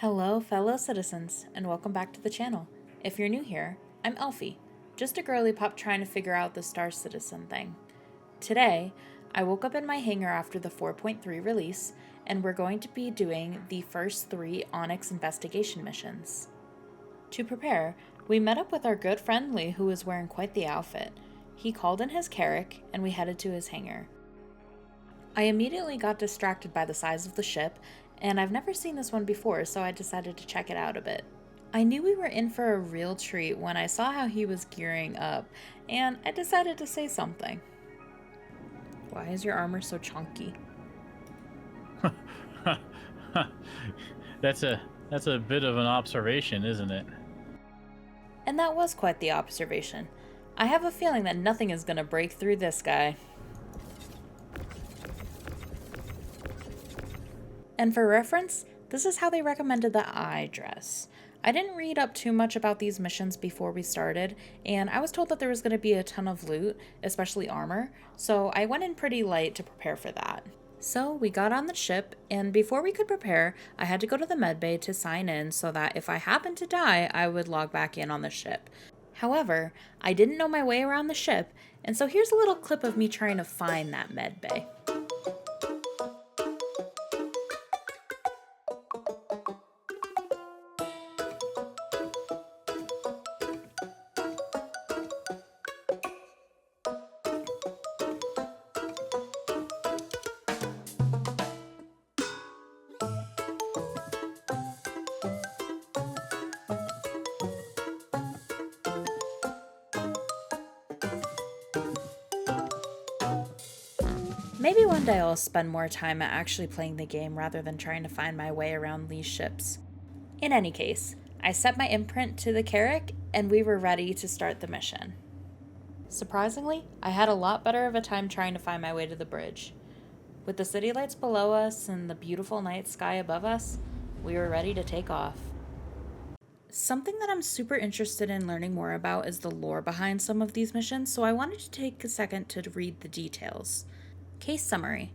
Hello, fellow citizens, and welcome back to the channel. If you're new here, I'm Elfie, just a girly pup trying to figure out the Star Citzen thing. Today, I woke up in my hangar after the 4.3 release, and we're going to be doing the first 3 Onyx investigation missions. To prepare, we met up with our good friend Lee, who was wearing quite the outfit. He called in his Carrack, and we headed to his hangar. I immediately got distracted by the size of the ship, and I've never seen this one before, so I decided to check it out a bit. I knew we were in for a real treat when I saw how he was gearing up, and I decided to say something. Why is your armor so chunky? That's a bit of an observation, isn't it? And that was quite the observation. I have a feeling that nothing is going to break through this guy. And for reference, this is how they recommended that I dress. I didn't read up too much about these missions before we started, and I was told that there was going to be a ton of loot, especially armor, so I went in pretty light to prepare for that. So we got on the ship, and before we could prepare, I had to go to the medbay to sign in so that if I happened to die, I would log back in on the ship. However, I didn't know my way around the ship, and so here's a little clip of me trying to find that medbay. Maybe one day I'll spend more time actually playing the game rather than trying to find my way around these ships. In any case, I set my imprint to the Carrack and we were ready to start the mission. Surprisingly, I had a lot better of a time trying to find my way to the bridge. With the city lights below us and the beautiful night sky above us, we were ready to take off. Something that I'm super interested in learning more about is the lore behind some of these missions, so I wanted to take a second to read the details. Case summary.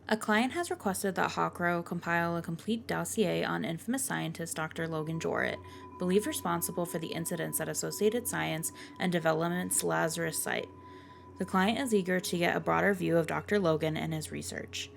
A client has requested that Hawkrow compile a complete dossier on infamous scientist Dr. Logan Jorrit, believed responsible for the incidents at Associated Science and Development's Lazarus site. The client is eager to get a broader view of Dr. Logan and his research.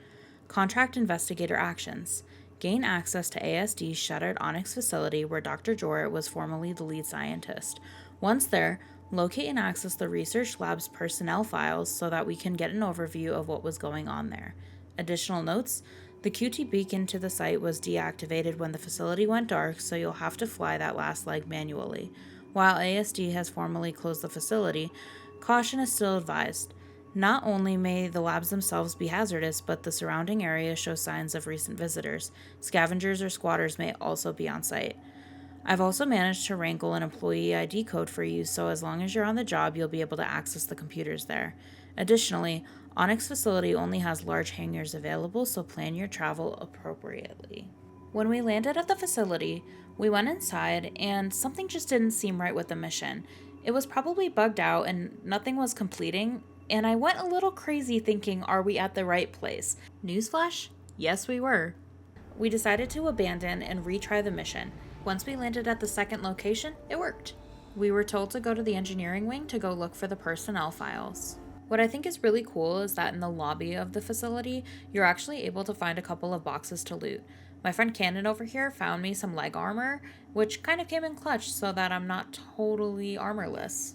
Contract investigator actions. Gain access to ASD's shuttered Onyx facility where Dr. Jorrit was formerly the lead scientist. Once there, locate and access the research lab's personnel files so that we can get an overview of what was going on there. Additional notes: the QT beacon to the site was deactivated when the facility went dark, so you'll have to fly that last leg manually. While ASD has formally closed the facility, caution is still advised. Not only may the labs themselves be hazardous, but the surrounding area shows signs of recent visitors. Scavengers or squatters may also be on site. I've also managed to wrangle an employee ID code for you, so as long as you're on the job, you'll be able to access the computers there. Additionally, Onyx facility only has large hangars available, so plan your travel appropriately. When we landed at the facility, we went inside, and something just didn't seem right with the mission. It was probably bugged out and nothing was completing, and I went a little crazy thinking, are we at the right place? Newsflash? Yes, we were. We decided to abandon and retry the mission. Once we landed at the second location, it worked. We were told to go to the engineering wing to go look for the personnel files. What I think is really cool is that in the lobby of the facility, you're actually able to find a couple of boxes to loot. My friend Cannon over here found me some leg armor, which kind of came in clutch so that I'm not totally armorless.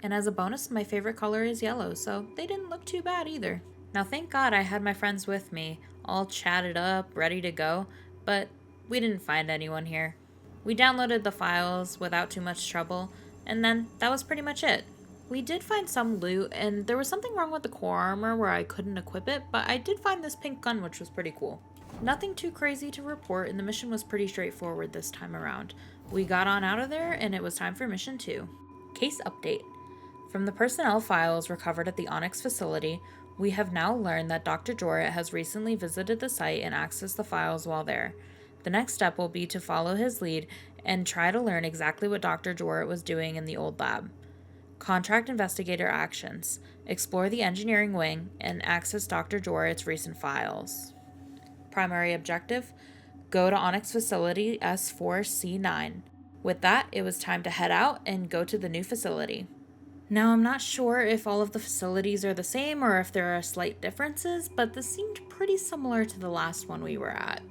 And as a bonus, my favorite color is yellow, so they didn't look too bad either. Now thank God I had my friends with me, all chatted up, ready to go, but we didn't find anyone here. We downloaded the files without too much trouble, and then that was pretty much it. We did find some loot, and there was something wrong with the core armor where I couldn't equip it, but I did find this pink gun, which was pretty cool. Nothing too crazy to report, and the mission was pretty straightforward this time around. We got on out of there, and it was time for mission 2. Case update. From the personnel files recovered at the Onyx facility, we have now learned that Dr. Jorrit has recently visited the site and accessed the files while there. The next step will be to follow his lead and try to learn exactly what Dr. Jorrit was doing in the old lab. Contract investigator actions. Explore the engineering wing and access Dr. Jorrit's recent files. Primary objective: Go to Onyx facility S4C9. With that, it was time to head out and go to the new facility. Now, I'm not sure if all of the facilities are the same or if there are slight differences, but this seemed pretty similar to the last one we were at.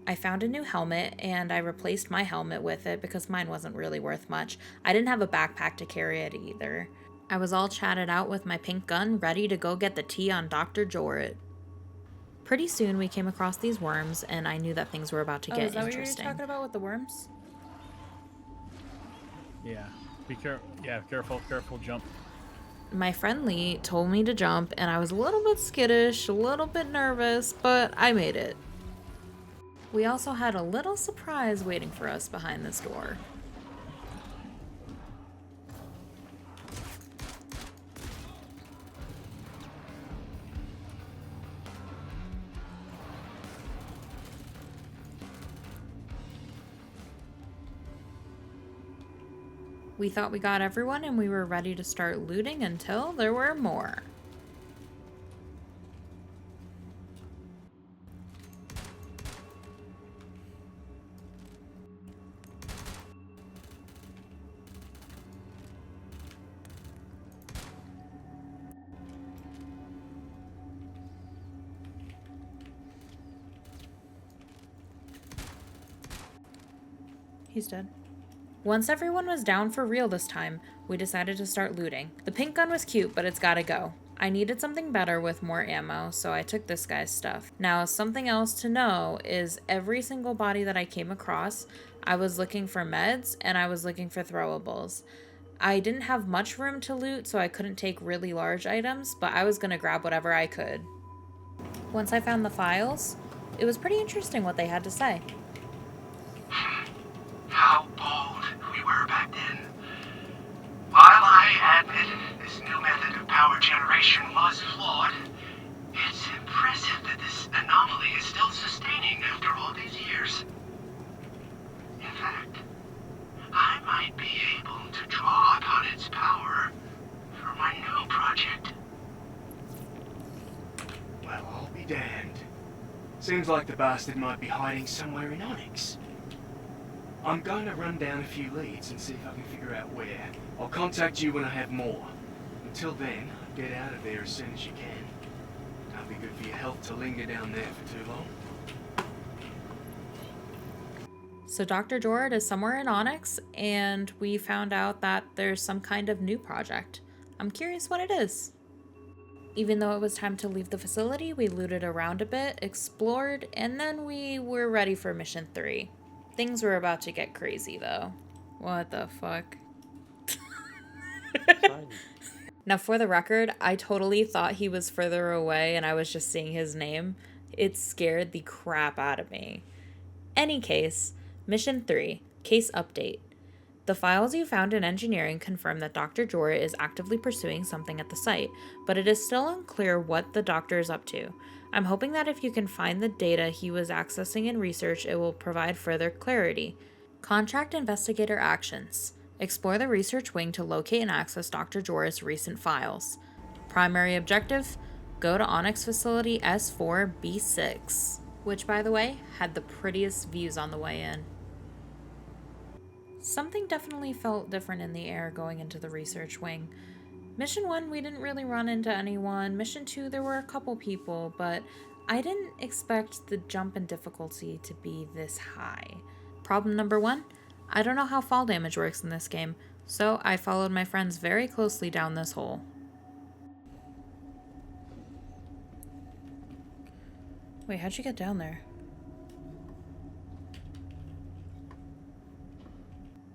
I found a new helmet and I replaced my helmet with it because mine wasn't really worth much. I didn't have a backpack to carry it either. I was all chatted out with my pink gun, ready to go get the tea on Dr. Jorrit. Pretty soon we came across these worms and I knew that things were about to get interesting. Is that what you were talking about with the worms? Yeah. Careful, jump. My friend Lee told me to jump and I was a little bit skittish, a little bit nervous, but I made it. We also had a little surprise waiting for us behind this door. We thought we got everyone and we were ready to start looting until there were more. He's dead. Once everyone was down for real this time, we decided to start looting. The pink gun was cute, but it's gotta go. I needed something better with more ammo, so I took this guy's stuff. Now, something else to know is every single body that I came across, I was looking for meds and I was looking for throwables. I didn't have much room to loot, so I couldn't take really large items, but I was gonna grab whatever I could. Once I found the files, it was pretty interesting what they had to say. How bold we were back then. While I admit this new method of power generation was flawed, it's impressive that this anomaly is still sustaining after all these years. In fact, I might be able to draw upon its power for my new project. Well, I'll be damned. Seems like the bastard might be hiding somewhere in Onyx. I'm going to run down a few leads and see if I can figure out where. I'll contact you when I have more. Until then, get out of there as soon as you can. Can't be good for your health to linger down there for too long. So Dr. Jorrit is somewhere in Onyx, and we found out that there's some kind of new project. I'm curious what it is. Even though it was time to leave the facility, we looted around a bit, explored, and then we were ready for mission 3. Things were about to get crazy, though. What the fuck? Now, for the record, I totally thought he was further away and I was just seeing his name. It scared the crap out of me. Any case, Mission 3, Case Update. The files you found in engineering confirm that Dr. Jorrit is actively pursuing something at the site, but it is still unclear what the doctor is up to. I'm hoping that if you can find the data he was accessing in research, it will provide further clarity. Contract investigator actions. Explore the research wing to locate and access Dr. Jorrit's recent files. Primary objective, go to Onyx facility S4B6, which, by the way, had the prettiest views on the way in. Something definitely felt different in the air going into the research wing. Mission 1, we didn't really run into anyone. Mission 2, there were a couple people, but I didn't expect the jump in difficulty to be this high. Problem number 1, I don't know how fall damage works in this game, so I followed my friends very closely down this hole. Wait, how'd you get down there?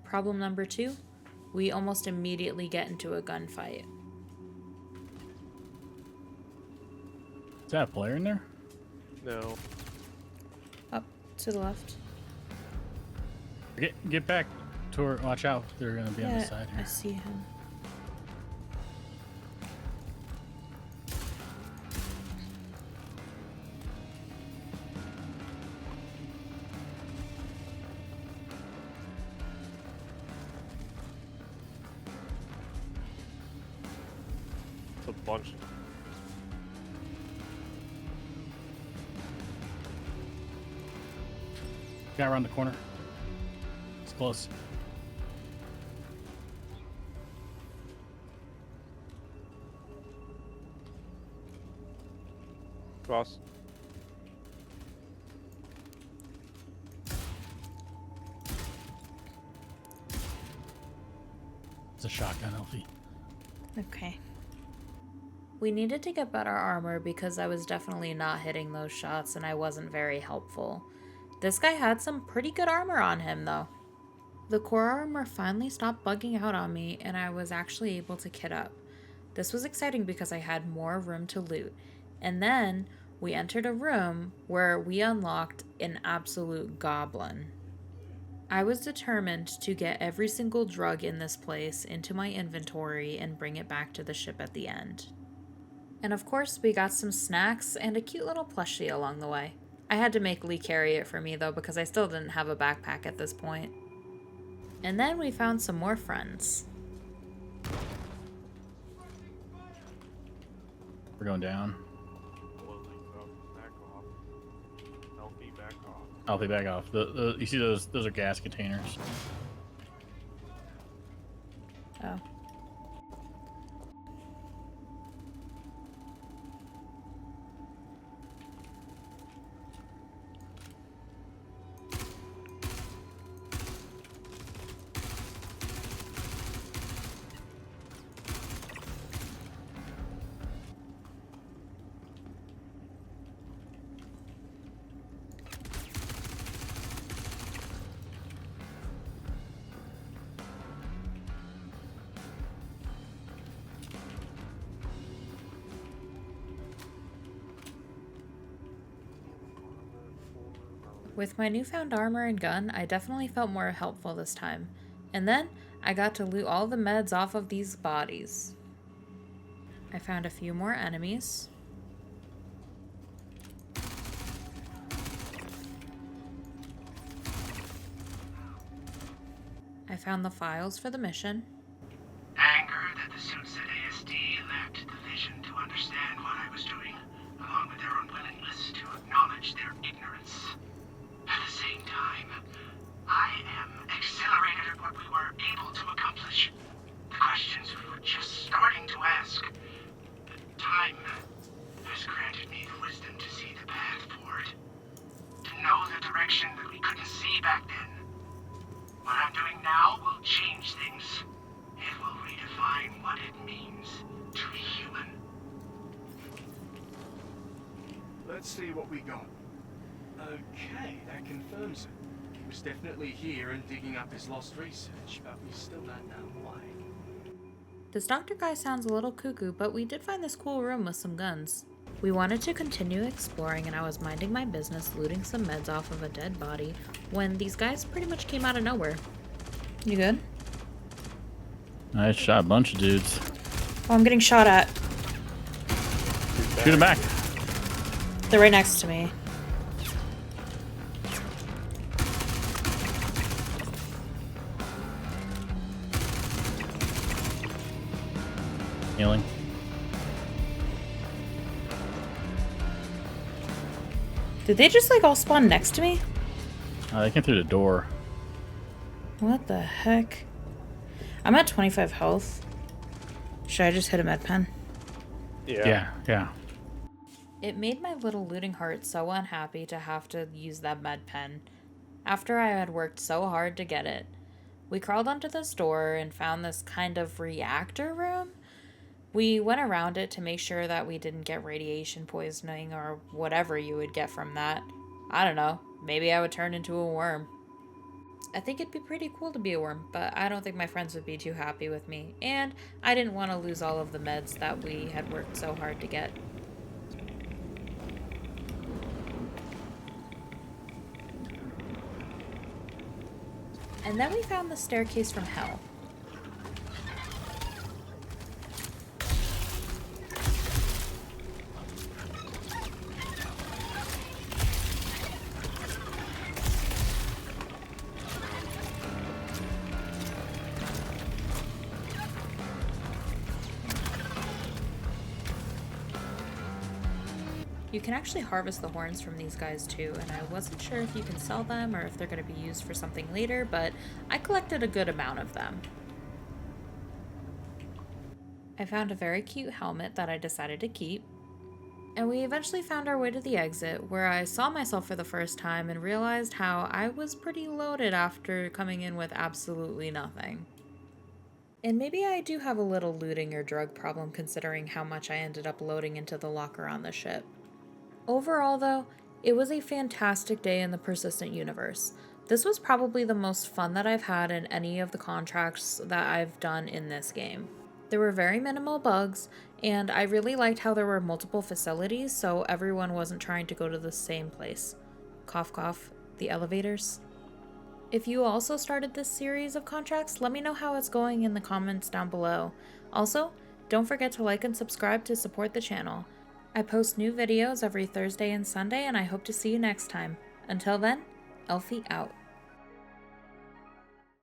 Problem number 2, we almost immediately get into a gunfight. Is that a player in there? No. Up to the left. Get back, Tor. Watch out. They're gonna be on the side here. I see him. It's a bunch. Guy around the corner. It's close. Cross. It's a shotgun, Elfie. Okay. We needed to get better armor because I was definitely not hitting those shots and I wasn't very helpful. This guy had some pretty good armor on him though. The core armor finally stopped bugging out on me and I was actually able to kit up. This was exciting because I had more room to loot. And then we entered a room where we unlocked an absolute goblin. I was determined to get every single drug in this place into my inventory and bring it back to the ship at the end. And of course, we got some snacks and a cute little plushie along the way. I had to make Lee carry it for me though because I still didn't have a backpack at this point. And then we found some more friends. We're going down. Back off. Healthy, back off. Elfie, back off. You see those are gas containers. Oh. With my newfound armor and gun, I definitely felt more helpful this time. And then, I got to loot all the meds off of these bodies. I found a few more enemies. I found the files for the mission. Anger that the suits at ASD lacked the vision to understand what I was doing, along with their unwillingness to acknowledge their ignorance. At the same time, I am exhilarated at what we were able to accomplish. The questions we were just starting to ask. Time has granted me the wisdom to see the path forward. To know the direction that we couldn't see back then. What I'm doing now will change things. It will redefine what it means to be human. Let's see what we got. Okay, that confirms it. He was definitely here and digging up his lost research, but we still don't know why. This doctor guy sounds a little cuckoo, but we did find this cool room with some guns. We wanted to continue exploring and I was minding my business looting some meds off of a dead body when these guys pretty much came out of nowhere. You good? I shot a bunch of dudes. Oh, I'm getting shot at. Shoot him back. They're right next to me. Healing. Did they just like all spawn next to me? They came through the door. What the heck? I'm at 25 health. Should I just hit a med pen? Yeah. It made my little looting heart so unhappy to have to use that med pen after I had worked so hard to get it. We crawled onto this door and found this kind of reactor room. We went around it to make sure that we didn't get radiation poisoning or whatever you would get from that. I don't know, maybe I would turn into a worm. I think it'd be pretty cool to be a worm, but I don't think my friends would be too happy with me, and I didn't want to lose all of the meds that we had worked so hard to get. And then we found the staircase from hell. You can actually harvest the horns from these guys too, and I wasn't sure if you can sell them or if they're going to be used for something later, but I collected a good amount of them. I found a very cute helmet that I decided to keep, and we eventually found our way to the exit, where I saw myself for the first time and realized how I was pretty loaded after coming in with absolutely nothing. And maybe I do have a little looting or drug problem considering how much I ended up loading into the locker on the ship. Overall though, it was a fantastic day in the Persistent universe. This was probably the most fun that I've had in any of the contracts that I've done in this game. There were very minimal bugs, and I really liked how there were multiple facilities so everyone wasn't trying to go to the same place. Cough cough, the elevators. If you also started this series of contracts, let me know how it's going in the comments down below. Also, don't forget to like and subscribe to support the channel. I post new videos every Thursday and Sunday, and I hope to see you next time. Until then, Elfie out.